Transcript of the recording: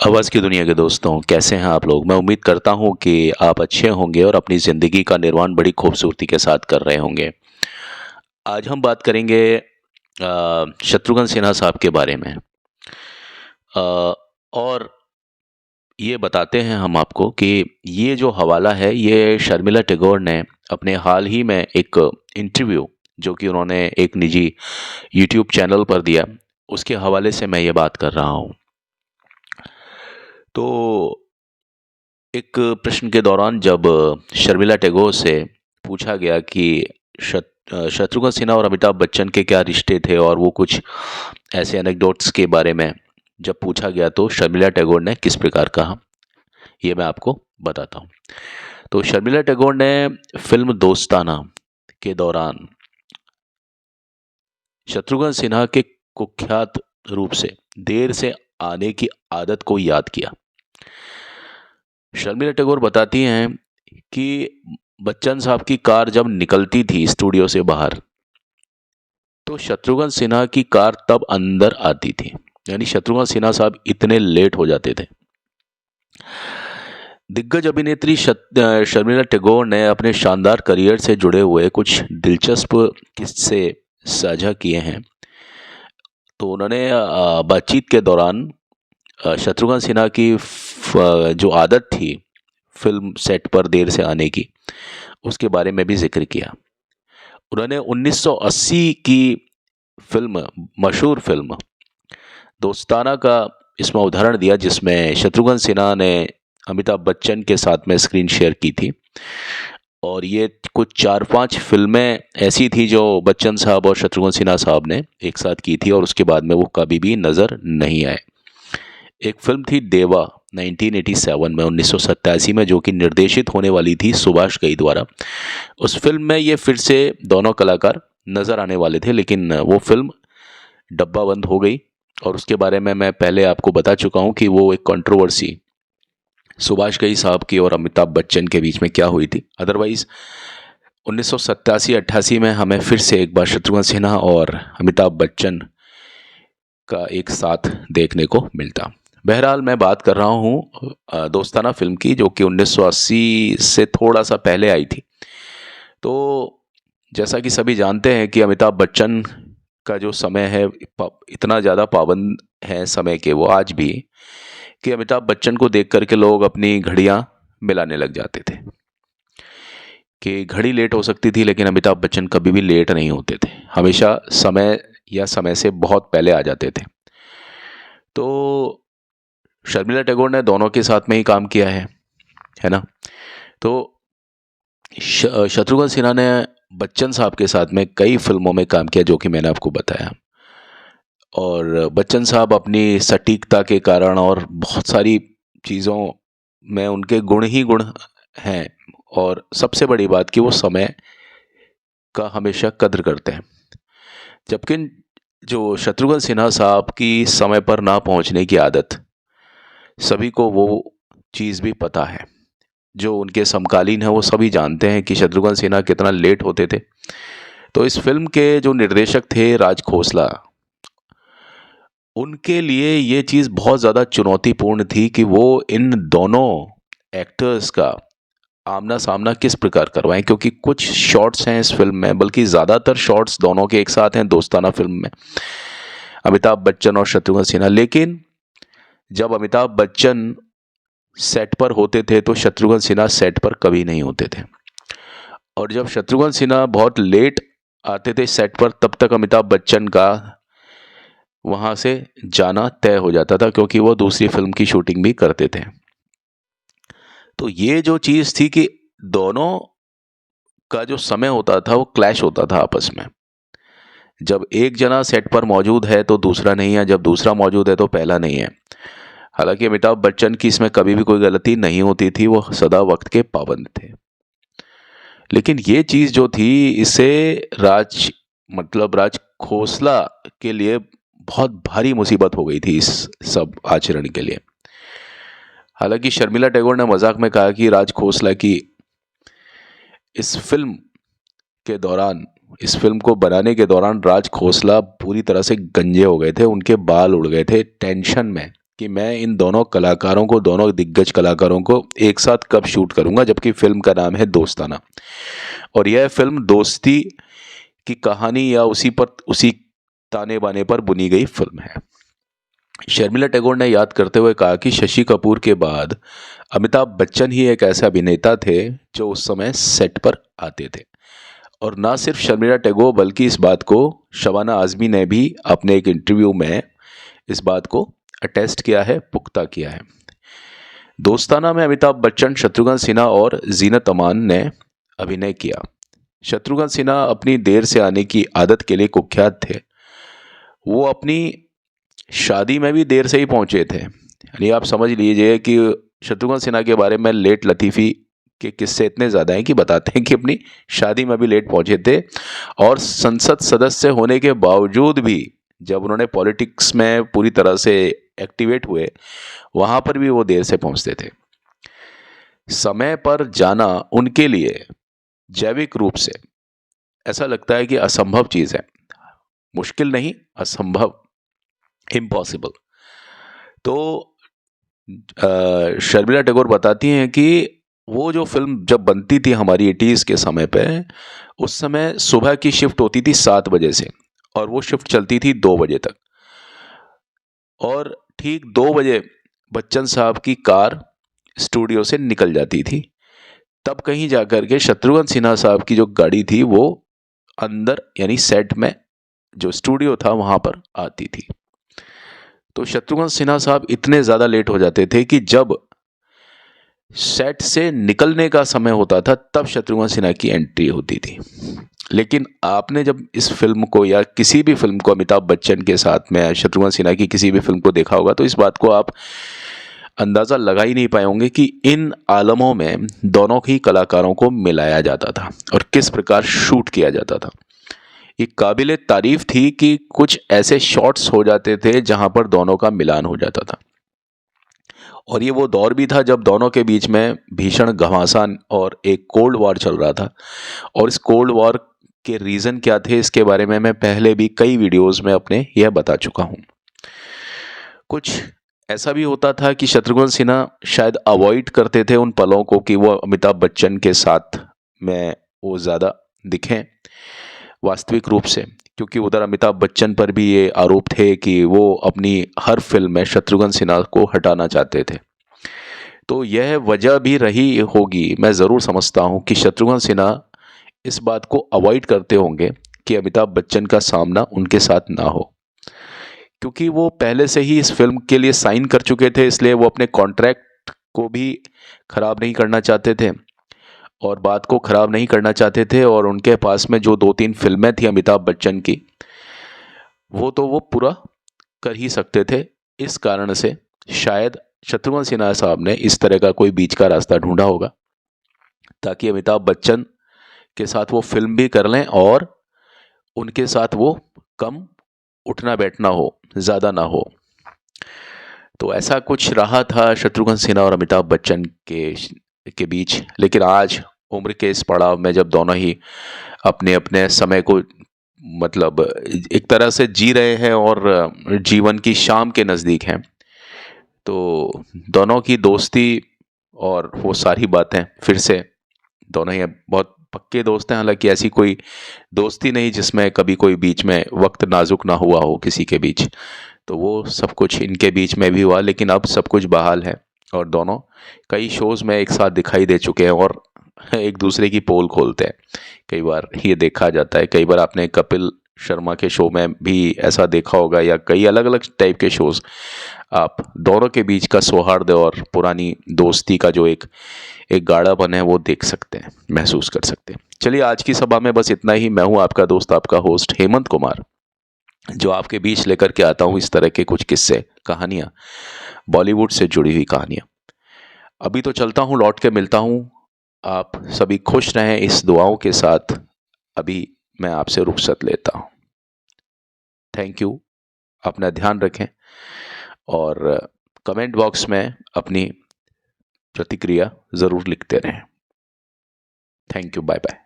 आवाज़ की दुनिया के दोस्तों, कैसे हैं आप लोग? मैं उम्मीद करता हूं कि आप अच्छे होंगे और अपनी ज़िंदगी का निर्माण बड़ी खूबसूरती के साथ कर रहे होंगे। आज हम बात करेंगे शत्रुघ्न सिन्हा साहब के बारे में। और ये बताते हैं हम आपको कि ये जो हवाला है, ये शर्मिला टैगोर ने अपने हाल ही में एक इंटरव्यू जो कि उन्होंने एक निजी यूट्यूब चैनल पर दिया, उसके हवाले से मैं ये बात कर रहा हूँ। तो एक प्रश्न के दौरान जब शर्मिला टैगोर से पूछा गया कि शत्रुघ्न सिन्हा और अमिताभ बच्चन के क्या रिश्ते थे और वो कुछ ऐसे एनेक्डोट्स के बारे में जब पूछा गया तो शर्मिला टैगोर ने किस प्रकार कहा, ये मैं आपको बताता हूँ। तो शर्मिला टैगोर ने फिल्म दोस्ताना के दौरान शत्रुघ्न सिन्हा के कुख्यात रूप से देर से आने की आदत को याद किया। शर्मिला टैगोर बताती हैं कि बच्चन साहब की कार जब निकलती थी स्टूडियो से बाहर, तो शत्रुघ्न सिन्हा की कार तब अंदर आती थी। यानी शत्रुघ्न सिन्हा साहब इतने लेट हो जाते थे। दिग्गज अभिनेत्री शर्मिला टैगोर ने अपने शानदार करियर से जुड़े हुए कुछ दिलचस्प किस्से साझा किए हैं। तो उन्होंने बातचीत के दौरान शत्रुघ्न सिन्हा की जो आदत थी फिल्म सेट पर देर से आने की, उसके बारे में भी जिक्र किया। उन्होंने 1980 की फिल्म, मशहूर फिल्म दोस्ताना का इसमें उदाहरण दिया, जिसमें शत्रुघ्न सिन्हा ने अमिताभ बच्चन के साथ में स्क्रीन शेयर की थी। और ये कुछ 4-5 फिल्में ऐसी थी जो बच्चन साहब और शत्रुघ्न सिन्हा साहब ने एक साथ की थी और उसके बाद में वो कभी भी नज़र नहीं आए। एक फिल्म थी देवा 1987 में, 1987 में, जो कि निर्देशित होने वाली थी सुभाष घई द्वारा। उस फिल्म में ये फिर से दोनों कलाकार नज़र आने वाले थे, लेकिन वो फिल्म डब्बा बंद हो गई। और उसके बारे में मैं पहले आपको बता चुका हूँ कि वो एक कंट्रोवर्सी सुभाष घई साहब की और अमिताभ बच्चन के बीच में क्या हुई थी। अदरवाइज़ 1987-88 में हमें फिर से एक बार शत्रुघ्न सिन्हा और अमिताभ बच्चन का एक साथ देखने को मिलता। बहरहाल मैं बात कर रहा हूँ दोस्ताना फिल्म की, जो कि 1980 से थोड़ा सा पहले आई थी। तो जैसा कि सभी जानते हैं कि अमिताभ बच्चन का जो समय है इतना ज़्यादा पाबंद है समय के वो आज भी, कि अमिताभ बच्चन को देख करके लोग अपनी घड़ियाँ मिलाने लग जाते थे कि घड़ी लेट हो सकती थी, लेकिन अमिताभ बच्चन कभी भी लेट नहीं होते थे, हमेशा समय या समय से बहुत पहले आ जाते थे। तो शर्मिला टैगोर ने दोनों के साथ में ही काम किया है ना। तो शत्रुघ्न सिन्हा ने बच्चन साहब के साथ में कई फिल्मों में काम किया, जो कि मैंने आपको बताया। और बच्चन साहब अपनी सटीकता के कारण और बहुत सारी चीज़ों में उनके गुण ही गुण हैं, और सबसे बड़ी बात कि वो समय का हमेशा कद्र करते हैं। जबकि जो शत्रुघ्न सिन्हा साहब की समय पर ना पहुंचने की आदत, सभी को वो चीज़ भी पता है। जो उनके समकालीन हैं वो सभी जानते हैं कि शत्रुघ्न सिन्हा कितना लेट होते थे। तो इस फिल्म के जो निर्देशक थे राज खोसला, उनके लिए ये चीज़ बहुत ज़्यादा चुनौतीपूर्ण थी कि वो इन दोनों एक्टर्स का आमना सामना किस प्रकार करवाएं, क्योंकि कुछ शॉट्स हैं इस फिल्म में, बल्कि ज़्यादातर शॉट्स दोनों के एक साथ हैं दोस्ताना फिल्म में, अमिताभ बच्चन और शत्रुघ्न सिन्हा। लेकिन जब अमिताभ बच्चन सेट पर होते थे तो शत्रुघ्न सिन्हा सेट पर कभी नहीं होते थे। और जब शत्रुघ्न सिन्हा बहुत लेट आते थे सेट पर, तब तक अमिताभ बच्चन का वहाँ से जाना तय हो जाता था, क्योंकि वो दूसरी फिल्म की शूटिंग भी करते थे। तो ये जो चीज़ थी कि दोनों का जो समय होता था वो क्लैश होता था आपस में। जब एक जना सेट पर मौजूद है तो दूसरा नहीं है, जब दूसरा मौजूद है तो पहला नहीं है। हालांकि अमिताभ बच्चन की इसमें कभी भी कोई गलती नहीं होती थी, वो सदा वक्त के पाबंद थे। लेकिन ये चीज़ जो थी, इसे राज खोसला के लिए बहुत भारी मुसीबत हो गई थी इस सब आचरण के लिए। हालांकि शर्मिला टैगोर ने मजाक में कहा कि राज खोसला की इस फिल्म को बनाने के दौरान राज खोसला पूरी तरह से गंजे हो गए थे, उनके बाल उड़ गए थे टेंशन में कि मैं इन दोनों कलाकारों को, दोनों दिग्गज कलाकारों को एक साथ कब शूट करूंगा, जबकि फिल्म का नाम है दोस्ताना। और यह फिल्म दोस्ती की कहानी या उसी ताने बाने पर बुनी गई फिल्म है। शर्मिला टैगोर ने याद करते हुए कहा कि शशि कपूर के बाद अमिताभ बच्चन ही एक ऐसे अभिनेता थे जो उस समय सेट पर आते थे। और ना सिर्फ शर्मिला टैगोर बल्कि इस बात को शबाना आजमी ने भी अपने एक इंटरव्यू में इस बात को अटेस्ट किया है, पुख्ता किया है। दोस्ताना में अमिताभ बच्चन, शत्रुघ्न सिन्हा और जीनत अमान ने अभिनय किया। शत्रुघ्न सिन्हा अपनी देर से आने की आदत के लिए कुख्यात थे। वो अपनी शादी में भी देर से ही पहुंचे थे। यानी आप समझ लीजिए कि शत्रुघ्न सिन्हा के बारे में लेट लतीफ़ी के किस्से इतने ज़्यादा हैं कि बताते हैं कि अपनी शादी में भी लेट पहुंचे थे। और संसद सदस्य होने के बावजूद भी जब उन्होंने पॉलिटिक्स में पूरी तरह से एक्टिवेट हुए, वहाँ पर भी वो देर से पहुंचते थे। समय पर जाना उनके लिए जैविक रूप से ऐसा लगता है कि असंभव चीज़ है। मुश्किल नहीं, असंभव, इम्पॉसिबल। तो शर्मिला टैगोर बताती हैं कि वो जो फिल्म जब बनती थी हमारी 80s के समय पे, उस समय सुबह की शिफ्ट होती थी 7 बजे से और वो शिफ्ट चलती थी 2 बजे तक। और ठीक 2 बजे बच्चन साहब की कार स्टूडियो से निकल जाती थी। तब कहीं जाकर के शत्रुघ्न सिन्हा साहब की जो गाड़ी थी वो अंदर यानी सेट में जो स्टूडियो था वहाँ पर आती थी। तो शत्रुघ्न सिन्हा साहब इतने ज़्यादा लेट हो जाते थे कि जब सेट से निकलने का समय होता था तब शत्रुघ्न सिन्हा की एंट्री होती थी। लेकिन आपने जब इस फिल्म को या किसी भी फिल्म को अमिताभ बच्चन के साथ में शत्रुघ्न सिन्हा की किसी भी फिल्म को देखा होगा तो इस बात को आप अंदाज़ा लगा ही नहीं पाए होंगे कि इन आलमों में दोनों ही कलाकारों को मिलाया जाता था और किस प्रकार शूट किया जाता था। ये काबिले तारीफ थी कि कुछ ऐसे शॉट्स हो जाते थे जहां पर दोनों का मिलान हो जाता था। और ये वो दौर भी था जब दोनों के बीच में भीषण घमासान और एक कोल्ड वॉर चल रहा था। और इस कोल्ड वॉर के रीज़न क्या थे इसके बारे में मैं पहले भी कई वीडियोस में अपने यह बता चुका हूँ। कुछ ऐसा भी होता था कि शत्रुघ्न सिन्हा शायद अवॉइड करते थे उन पलों को कि वो अमिताभ बच्चन के साथ में वो ज़्यादा दिखें वास्तविक रूप से, क्योंकि उधर अमिताभ बच्चन पर भी ये आरोप थे कि वो अपनी हर फिल्म में शत्रुघ्न सिन्हा को हटाना चाहते थे। तो यह वजह भी रही होगी, मैं ज़रूर समझता हूँ कि शत्रुघ्न सिन्हा इस बात को अवॉइड करते होंगे कि अमिताभ बच्चन का सामना उनके साथ ना हो, क्योंकि वो पहले से ही इस फिल्म के लिए साइन कर चुके थे। इसलिए वो अपने कॉन्ट्रैक्ट को भी ख़राब नहीं करना चाहते थे और बात को ख़राब नहीं करना चाहते थे। और उनके पास में जो 2-3 फिल्में थी अमिताभ बच्चन की, वो तो वो पूरा कर ही सकते थे। इस कारण से शायद शत्रुघ्न सिन्हा साहब ने इस तरह का कोई बीच का रास्ता ढूंढा होगा ताकि अमिताभ बच्चन के साथ वो फिल्म भी कर लें और उनके साथ वो कम उठना बैठना हो, ज़्यादा ना हो। तो ऐसा कुछ रहा था शत्रुघ्न सिन्हा और अमिताभ बच्चन के बीच। लेकिन आज उम्र के इस पड़ाव में जब दोनों ही अपने अपने समय को मतलब एक तरह से जी रहे हैं और जीवन की शाम के नज़दीक हैं, तो दोनों की दोस्ती और वो सारी बातें फिर से दोनों ही अब बहुत पक्के दोस्त हैं। हालांकि ऐसी कोई दोस्ती नहीं जिसमें कभी कोई बीच में वक्त नाजुक ना हुआ हो किसी के बीच, तो वो सब कुछ इनके बीच में भी हुआ। लेकिन अब सब कुछ बहाल है और दोनों कई शोज़ में एक साथ दिखाई दे चुके हैं और एक दूसरे की पोल खोलते हैं। कई बार ये देखा जाता है, कई बार आपने कपिल शर्मा के शो में भी ऐसा देखा होगा या कई अलग अलग टाइप के शोज़, आप दोनों के बीच का सौहार्द और पुरानी दोस्ती का जो एक गाढ़ापन है वो देख सकते हैं, महसूस कर सकते हैं। चलिए आज की सभा में बस इतना ही। मैं हूँ आपका दोस्त, आपका होस्ट हेमंत कुमार, जो आपके बीच लेकर के आता हूँ इस तरह के कुछ किस्से, कहानियाँ, बॉलीवुड से जुड़ी हुई कहानियाँ। अभी तो चलता हूँ, लौट के मिलता हूँ। आप सभी खुश रहें इस दुआओं के साथ। अभी मैं आपसे रुखसत लेता हूँ। Thank you. अपना ध्यान रखें और कमेंट बॉक्स में अपनी प्रतिक्रिया ज़रूर लिखते रहें। Thank you, bye bye.